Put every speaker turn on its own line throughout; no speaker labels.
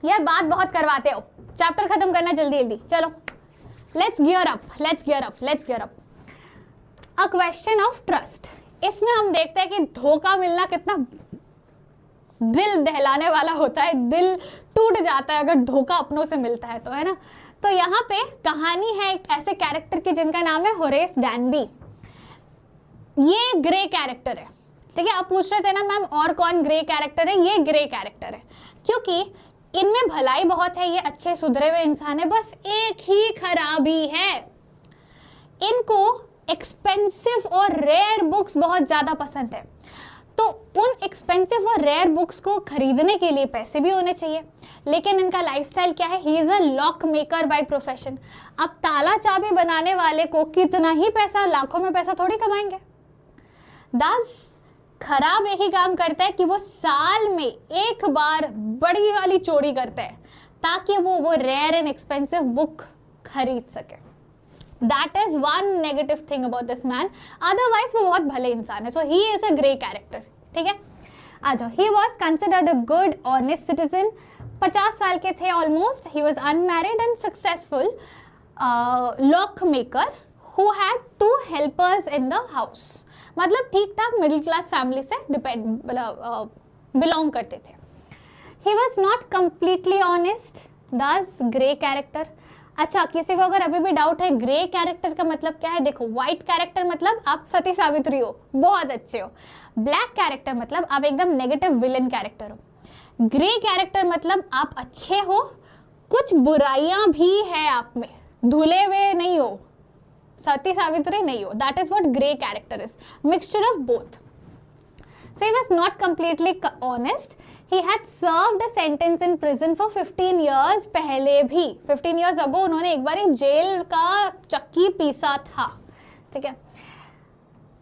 यार बात बहुत करवाते हो, चैप्टर खत्म करना जल्दी जल्दी, चलो let's gear up, let's gear up, let's gear up. A question of trust, इसमें हम देखते हैं कि धोखा मिलना कितना दिल दहलाने वाला होता है, दिल टूट जाता है अगर धोखा अपनों से मिलता है तो, है ना। तो यहाँ पे कहानी है एक ऐसे कैरेक्टर की जिनका नाम है होरेस डैनबी। ये ग्रे कैरेक्टर है, ठीक है। आप पूछ रहे थे ना मैम और कौन ग्रे कैरेक्टर है, ये ग्रे कैरेक्टर है क्योंकि इनमें भलाई बहुत है, ये अच्छे सुधरे हुए इंसान है, बस एक ही खराबी है, इनको एक्सपेंसिव और रेयर बुक्स बहुत ज़्यादा पसंद है। तो उन एक्सपेंसिव और रेयर बुक्स को खरीदने के लिए पैसे भी होने चाहिए, लेकिन इनका लाइफस्टाइल क्या है, he is a lock maker by profession. अब ताला चाबी बनाने वाले को कितना ही पैसा, लाखों में पैसा थोड़ी कमाएंगे। 10 खराब एक ही काम करता है कि वो साल में एक बार बड़ी वाली चोरी करता है ताकि वो रेयर एंड एक्सपेंसिव बुक खरीद सके। That is one negative thing about this man. Otherwise वो बहुत भले इंसान है, so he is a grey character, ठीक है। आ जाओ, he was considered a good, honest citizen. 50 साल के थे almost. He was unmarried and successful lock maker who had 2 helpers in the house. मतलब ठीक ठाक मिडिल क्लास फैमिली से बिलोंग करते थे। He was not completely honest, thus grey character. अच्छा, किसी को अगर अभी भी डाउट है ग्रे कैरेक्टर का मतलब क्या है, देखो व्हाइट कैरेक्टर मतलब आप सती सावित्री हो, बहुत अच्छे हो। ब्लैक कैरेक्टर मतलब आप एकदम नेगेटिव विलन कैरेक्टर हो। ग्रे कैरेक्टर मतलब आप अच्छे हो, कुछ बुराइयां भी है आप में, धुले हुए नहीं हो, सती सावित्री नहीं हो। That is what grey character is, mixture of both. So he was not completely honest. He had served a sentence in prison for 15 years पहले भी, 15 years ago उन्होंने एक बार जेल का चक्की पीसा था, ठीक है।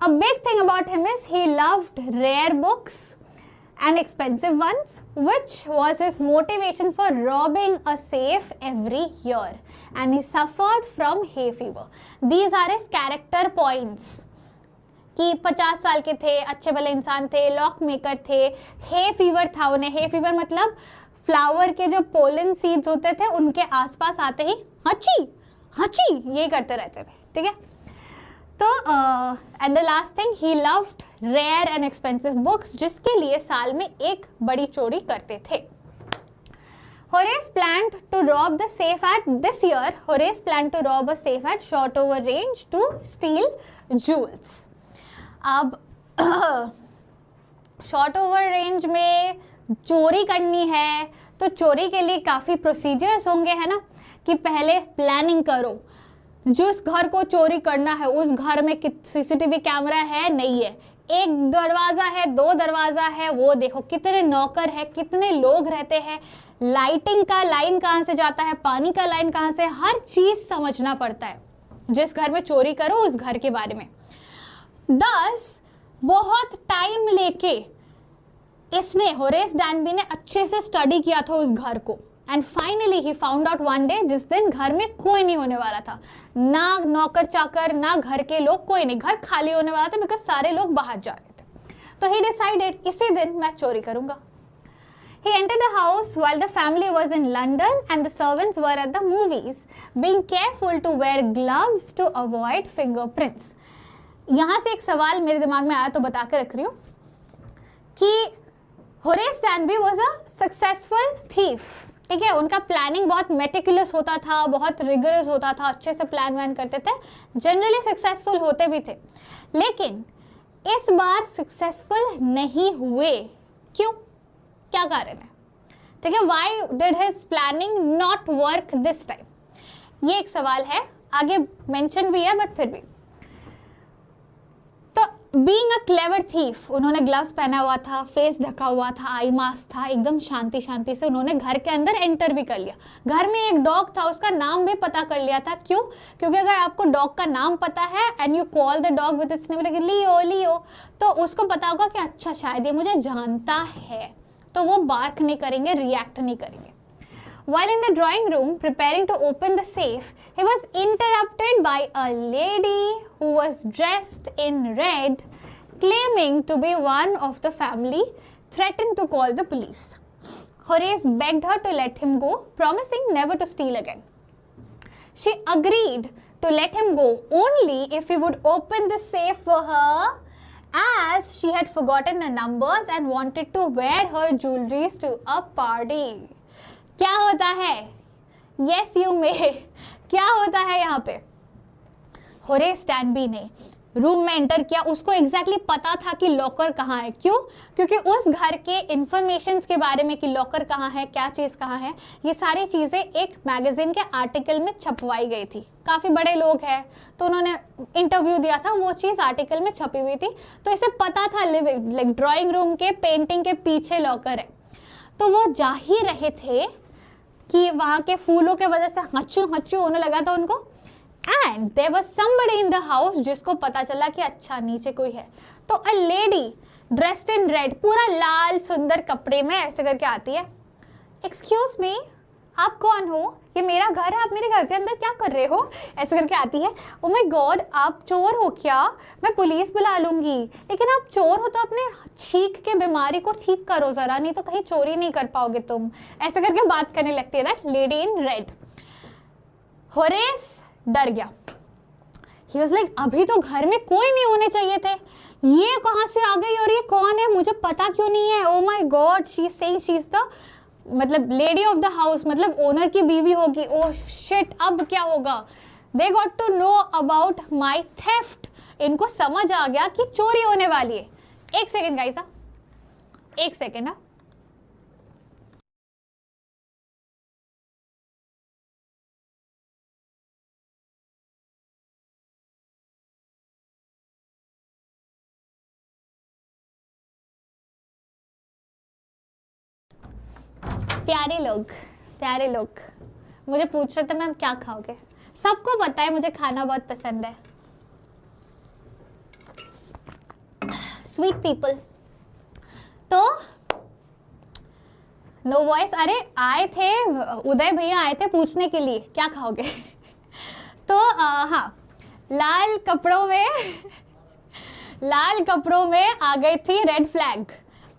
A big thing about him is he loved rare books and expensive ones, which was his motivation for robbing a safe every year, and he suffered from hay fever. These are his character points. कि 50 साल के थे, अच्छे भले इंसान थे, lock maker थे, hay fever था उन्हें। हे फीवर मतलब फ्लावर के जो पोलन सीड्स होते थे उनके आसपास आते ही हची हची ये करते रहते थे, ठीक है। तो and the last thing, he loved rare and expensive books, जिसके लिए साल में एक बड़ी चोरी करते थे। Horace planned to rob the safe at this year. Horace planned to rob a safe at Shotover Range to steal jewels. अब शॉर्ट ओवर रेंज में चोरी करनी है तो चोरी के लिए काफ़ी प्रोसीजर्स होंगे, है ना, कि पहले प्लानिंग करो, जिस घर को चोरी करना है उस घर में सीसीटीवी कैमरा है नहीं है, एक दरवाज़ा है 2 दरवाज़ा है, वो देखो कितने नौकर है, कितने लोग रहते हैं, लाइटिंग का लाइन कहाँ से जाता है, पानी का लाइन कहाँ से, हर चीज़ समझना पड़ता है जिस घर में चोरी करो उस घर के बारे में। 10 बहुत टाइम लेके इसने, होरेस डैनबी ने अच्छे से स्टडी किया था उस घर को, and finally he found out one day, जिस दिन घर में कोई नहीं होने वाला था, ना नौकर चाकर ना घर के लोग, कोई नहीं, घर खाली होने वाला था बिकॉज सारे लोग बाहर जा रहे थे। तो ही डिसाइडेड इसी दिन मैं चोरी करूंगा। He entered the house while the family was in London and the servants were at the movies, being careful to wear gloves to avoid fingerprints. यहाँ से एक सवाल मेरे दिमाग में आया तो बता कर रख रही हूँ कि Horace डैनबी was a successful thief, ठीक है। उनका प्लानिंग बहुत मेटिकुलस होता था, बहुत रिगरस होता था, अच्छे से प्लान वैन करते थे, जनरली सक्सेसफुल होते भी थे, लेकिन इस बार सक्सेसफुल नहीं हुए। क्यों, क्या कारण है, ठीक है। Why did his planning not work this time, ये एक सवाल है, आगे मेंशन भी है बट फिर भी। बीइंग अ क्लेवर थीफ, उन्होंने ग्लव्स पहना हुआ था, फेस ढका हुआ था, आई मास्क था, एकदम शांति शांति से उन्होंने घर के अंदर एंटर भी कर लिया। घर में एक डॉग था, उसका नाम भी पता कर लिया था। क्यों, क्योंकि अगर आपको डॉग का नाम पता है and you call the dog with its name, like Leo Leo, तो उसको पता होगा कि अच्छा शायद ये मुझे जानता है, तो वो बार्क नहीं करेंगे, रिएक्ट नहीं करेंगे। While in the drawing room preparing to open the safe, he was interrupted by a lady who was dressed in red, claiming to be one of the family, threatened to call the police. Horace begged her to let him go, promising never to steal again. She agreed to let him go only if he would open the safe for her, as she had forgotten the numbers and wanted to wear her jewelries to a party. क्या होता है? Yes, you may. क्या होता है यहाँ पे? Horace स्टैनबी ने room में एंटर किया, उसको एग्जैक्टली पता था कि लॉकर कहाँ है। क्यों? क्योंकि उस घर के इंफॉर्मेशंस के बारे में कि लॉकर कहाँ है, क्या चीज़ कहाँ है, ये सारी चीज़ें एक मैगजीन के आर्टिकल में छपवाई गई थी। काफ़ी बड़े लोग हैं तो उन्होंने इंटरव्यू दिया था, वो चीज़ आर्टिकल में छपी हुई थी, तो इसे पता था लाइक ड्राइंग रूम के पेंटिंग के पीछे लॉकर है। तो वो जा ही रहे थे कि वहाँ के फूलों के वजह से हच्चू हच्चू होने लगा था उनको, and there was somebody in the house, जिसको पता चला कि अच्छा नीचे कोई है। तो a lady dressed in red, पूरा लाल सुंदर कपड़े में ऐसे करके आती है। एक्सक्यूज मी, आप कौन हो? ये मेरा घर है, आप मेरे घर के अंदर क्या कर रहे हो? ऐसे करके आती है। ओ माय गॉड, आप चोर हो क्या? मैं पुलिस बुला लूंगी। लेकिन आप चोर हो तो अपने छींक के बीमारी को ठीक करो ज़रा, नहीं तो कहीं चोरी नहीं कर पाओगे तुम। ऐसे करके बात करने लगती है that lady in red. Horace डर गया। He was like, अभी तो घर में कोई नहीं होने चाहिए थे, ये कहाँ से आ गई और ये कौन है, मुझे पता क्यों नहीं है? Oh my god, she is saying she is the मतलब लेडी ऑफ द हाउस, मतलब ओनर की बीवी होगी। ओह शिट, अब क्या होगा? They got to know about my theft. इनको समझ आ गया कि चोरी होने वाली है। एक सेकेंड गाइस, एक सेकेंड। प्यारे लोग, प्यारे लोग मुझे पूछ रहे थे मैम क्या खाओगे। सबको पता है मुझे खाना बहुत पसंद है। Sweet people. तो नो वॉइस, अरे आए थे उदय भैया, आए थे पूछने के लिए क्या खाओगे। तो हाँ, लाल कपड़ों में लाल कपड़ों में आ गई थी रेड फ्लैग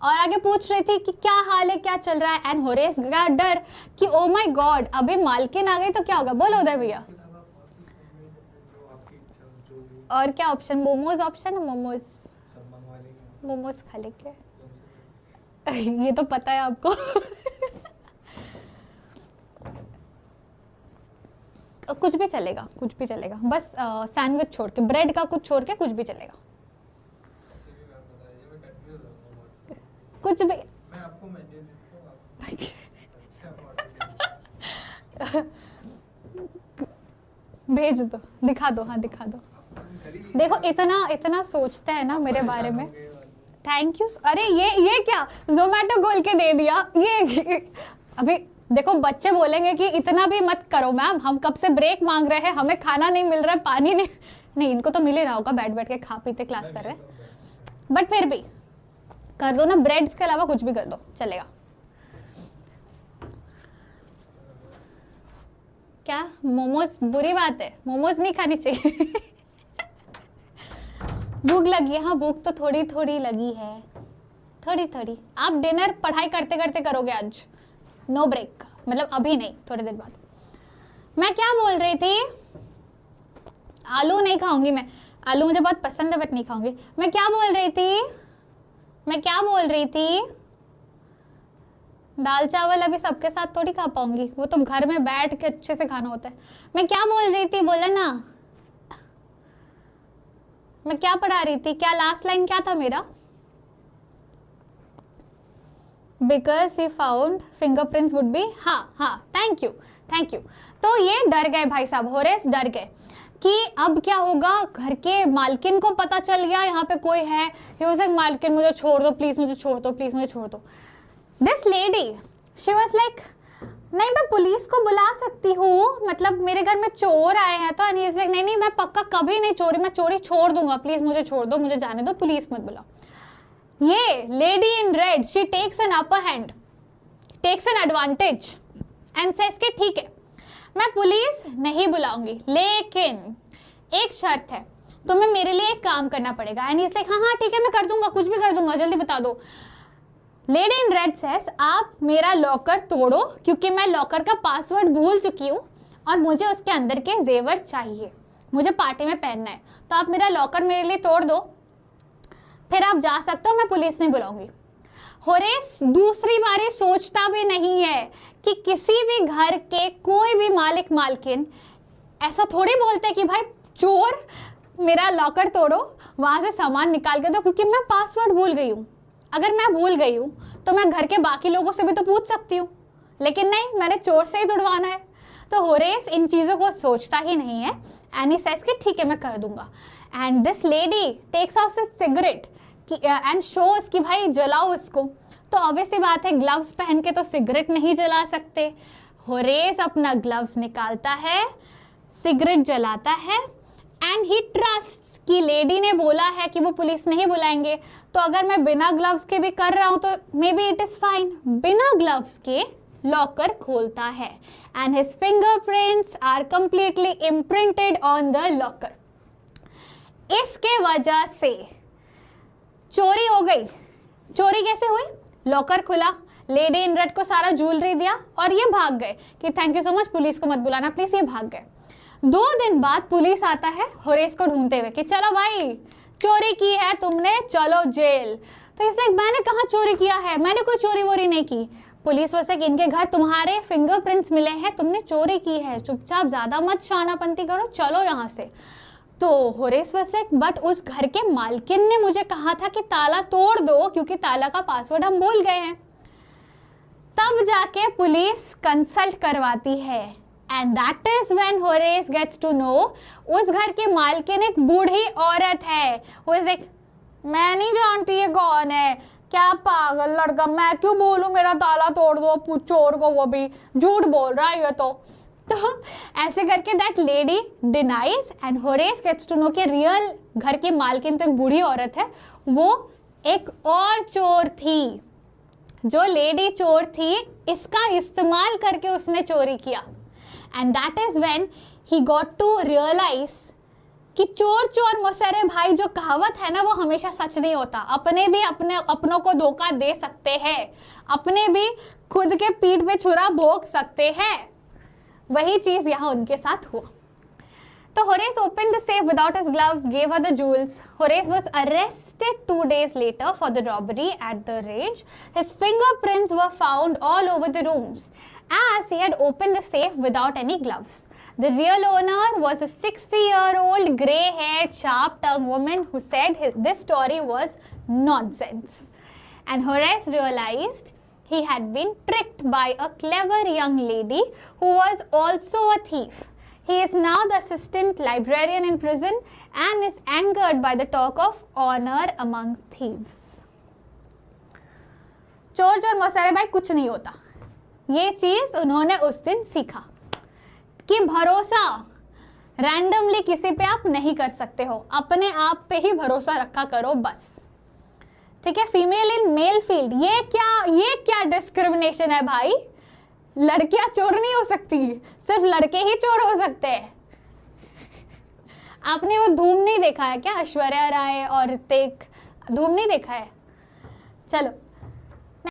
और आगे पूछ रही थी कि क्या हाल है, क्या चल रहा है। एंड होरेस का डर कि ओ माय गॉड, अबे मालकिन आ गई तो क्या होगा। बोलो उदय भैया। और क्या ऑप्शन? मोमोज ऑप्शन है, मोमोज। मोमोज खा लेंगे। ये तो पता है आपको। कुछ भी चलेगा, कुछ भी चलेगा, बस सैंडविच छोड़ के, ब्रेड का कुछ छोड़ के कुछ भी चलेगा, कुछ भी। मैं आपको मेन्यू भेज दो, दिखा दो। हाँ दिखा दो। देखो इतना इतना सोचते हैं ना मेरे बारे में। Thank you. अरे ये क्या जोमेटो खोल के दे दिया ये। अभी देखो बच्चे बोलेंगे कि इतना भी मत करो मैम, हम कब से ब्रेक मांग रहे हैं, हमें खाना नहीं मिल रहा है, पानी नहीं इनको तो मिल ही रहा होगा, बैठ बैठ के खा पीते क्लास कर रहे हैं, बट फिर भी कर दो ना, ब्रेड्स के अलावा कुछ भी कर दो चलेगा। क्या मोमोज बुरी बात है? मोमोज नहीं खानी चाहिए। भूख लगी है? हाँ भूख तो थोड़ी थोड़ी लगी है, थोड़ी थोड़ी। आप डिनर पढ़ाई करते करते करोगे आज, नो ब्रेक, मतलब अभी नहीं, थोड़ी देर बाद। मैं क्या बोल रही थी? आलू नहीं खाऊंगी मैं, आलू मुझे बहुत पसंद है बट नहीं खाऊंगी। मैं क्या बोल रही थी? दाल चावल अभी सबके साथ थोड़ी खा पाऊंगी, वो तो घर में बैठ के अच्छे से खाना होता है। मैं क्या बोल रही थी? बोला ना, मैं क्या पढ़ा रही थी? क्या लास्ट लाइन क्या था मेरा? Because he found fingerprints would be, हाँ, थैंक यू। तो ये डर गए भाई साहब, होरेस डर गए कि अब क्या होगा। घर के मालकिन को पता चल गया यहाँ पे कोई है। He was like, मालकिन मुझे छोड़ दो प्लीज, मुझे छोड़ दो प्लीज, मुझे छोड़ दो। This lady, she was like, नहीं मैं पुलिस को बुला सकती हूँ, मतलब मेरे घर में चोर आए हैं तो। and he is like, नहीं मैं पक्का कभी नहीं चोरी, मैं चोरी छोड़ दूंगा, प्लीज मुझे छोड़ दो, मुझे जाने दो, पुलिस मत बुलाओ। ये lady in red, she takes an upper hand, takes an advantage and says के ठीक है मैं पुलिस नहीं बुलाऊंगी, लेकिन एक शर्त है, तुम्हें मेरे लिए एक काम करना पड़ेगा। एंड इज लाइक हाँ ठीक है मैं कर दूंगा, कुछ भी कर दूंगा, जल्दी बता दो। लेडी इन रेड सेस, आप मेरा लॉकर तोड़ो क्योंकि मैं लॉकर का पासवर्ड भूल चुकी हूँ और मुझे उसके अंदर के जेवर चाहिए, मुझे पार्टी में पहनना है, तो आप मेरा लॉकर मेरे लिए तोड़ दो, फिर आप जा सकते हो, मैं पुलिस नहीं बुलाऊंगी। होरेस दूसरी बारी सोचता भी नहीं है कि किसी भी घर के कोई भी मालिक मालकिन ऐसा थोड़ी बोलते कि भाई चोर मेरा लॉकर तोड़ो, वहाँ से सामान निकाल के दो क्योंकि मैं पासवर्ड भूल गई हूँ। अगर मैं भूल गई हूँ तो मैं घर के बाकी लोगों से भी तो पूछ सकती हूँ, लेकिन नहीं, मैंने चोर से ही तुड़वाना है। तो होरेस इन चीज़ों को सोचता ही नहीं है एंड ही सेज कि ठीक है मैं कर दूंगा। And this lady takes out his cigarette and shows कि भाई जलाओ इसको। तो ऑब्वियस सी बात है, ग्लव्स पहन के तो सिगरेट नहीं जला सकते। होरेस अपना ग्लव्स निकालता है, सिगरेट जलाता है एंड ही ट्रस्ट कि लेडी ने बोला है कि वो पुलिस नहीं बुलाएंगे, तो अगर मैं बिना ग्लव्स के भी कर रहा हूँ तो maybe it is fine. बिना ग्लव्स के लॉकर खोलता है and his fingerprints are completely imprinted on the locker. इसके वजह से चोरी हो गई। चोरी कैसे हुई? लॉकर खुला, लेडी इन रेड को सारा ज्वेलरी दिया और ये भाग गए कि thank you so much, police को मत बुलाना प्लीज, ये भाग गए। 2 दिन बाद पुलिस आता है होरेस को ढूंढते हुए कि चलो भाई चोरी की है तुमने, चलो जेल। तो इसलिए मैंने कहाँ चोरी किया है, मैंने कोई चोरी वोरी नहीं की। पुलिस वैसे कि इनके घर तुम्हारे फिंगरप्रिंट्स मिले हैं, तुमने चोरी की है, चुपचाप ज्यादा मत शानापंती करो, चलो यहाँ से। तो होरेस वैसे बट उस घर के मालकिन ने मुझे कहा था कि ताला तोड़ दो क्योंकि ताला का पासवर्ड हम भूल गए हैं। तब जाके पुलिस कंसल्ट करवाती है and that is when Horace gets to know उस घर के मालकिन एक बूढ़ी औरत है। वो इज लाइक मैं नहीं जानती ये कौन है, क्या पागल लड़का, मैं क्यों बोलूं मेरा ताला तोड़ दो चोर को, वो भी झूठ बोल रहा है ये तो ऐसे करके that lady denies and Horace gets to know कि रियल घर की मालकिन तो एक बूढ़ी औरत है, वो एक और चोर थी। जो लेडी चोर थी इसका इस्तेमाल करके उसने चोरी किया and that is when he got to realise कि चोर चोर मौसेरे भाई जो कहावत है ना वो हमेशा सच नहीं होता। अपने भी अपनों को धोखा दे सकते हैं, अपने भी खुद के पीठ पे छुरा भोग सकते हैं। वही चीज यहाँ उनके साथ हुआ। तो Horace opened the safe without his gloves, gave her the jewels. Horace was arrested 2 days later for the robbery at the range. His fingerprints were found all over the rooms as he had opened the safe without any gloves. The real owner was a 60-year-old grey-haired, sharp-tongued woman who said this story was nonsense. And Horace realized he had been tricked by a clever young lady who was also a thief. He is now the assistant librarian in prison and is angered by the talk of honor among thieves. चोर चोर मौसेरे भाई कुछ नहीं होता। ये चीज उन्होंने उस दिन सीखा कि भरोसा रैंडमली किसी पे आप नहीं कर सकते हो, अपने आप पे ही भरोसा रखा करो बस। ठीक है, फीमेल इन मेल फील्ड, ये क्या डिस्क्रिमिनेशन है भाई? लड़कियां चोर नहीं हो सकती, सिर्फ लड़के ही चोर हो सकते हैं। आपने वो धूम नहीं देखा है क्या? ऐश्वर्या राय और ऋतिक, धूम नहीं देखा है? चलो